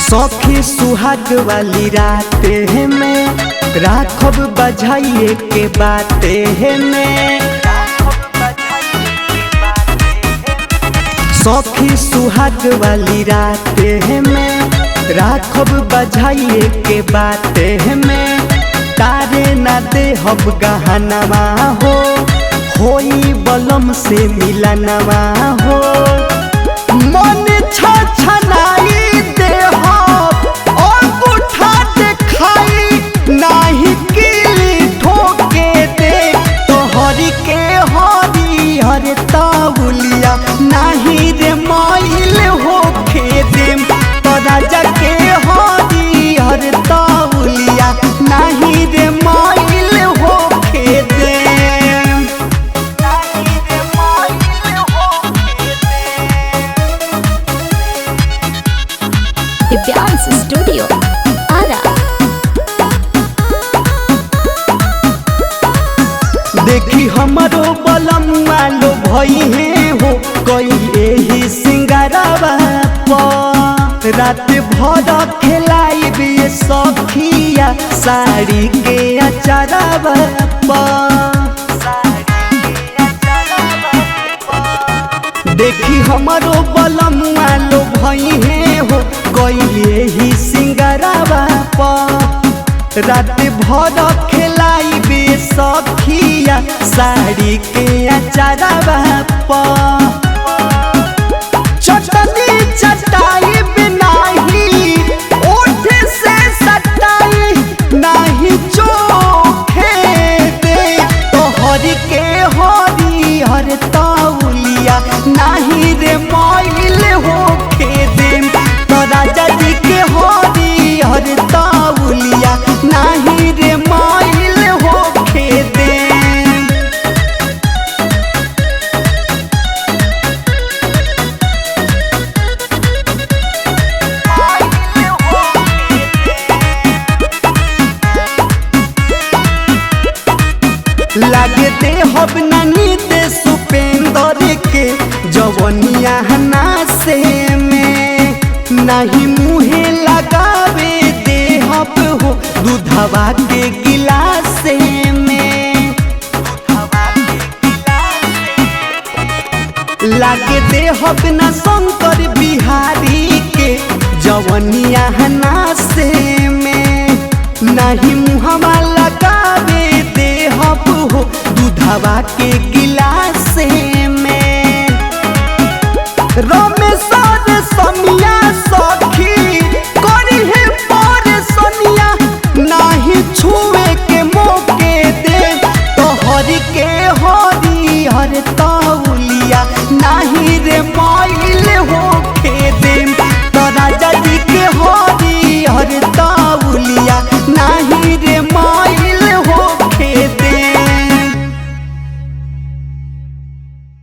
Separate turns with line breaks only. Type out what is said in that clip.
सखी सुहाग वाली राते में राखब बजाइए के बाते में। सखी सुहाग वाली राते में राखब बजाइए के बाते में। तारे ना दे हब गहनवा हो होई बलम से मिलनवा हो। मन छछनाई नाही किली ठोके दे तोहरी के हरी हर ताउलिया नाही रे माइल होके दे। तो राजा के हरी हर ताउलिया नाही रे माइल होके दे।
दिव्यांश स्टूडियो आरा।
देखी हमारो बलम वालो भई है हो कोई यही सिंगारवा रात भर खेलाई भी सखिया साड़ी के अचारवा। देखी हमारो बलम वालो भई है हो कोई यही सिंगारवा रात भर खेलाई बे सखिया साड़ी के अचारवा। चटनी चटाई बिनाही ओठ से सटाई नाही चोखे दे तोहरी के हरी हर ताउलिया नाही रे माइल होके दे। तो राजा जी के हरी हर ताउलिया नाही रे माइल होके दे। लागे दे हब नानी दे सुपेंदर के जवनिया नासे में नहीं मुहे लगावे दे हब हो दूधवा के गिलास में। लागे दे हब ना शंकर बिहारी के जवनिया नासे में नहीं मुहवा लगावे दे हब हो दूधवा के गिलास में। रमेश समिया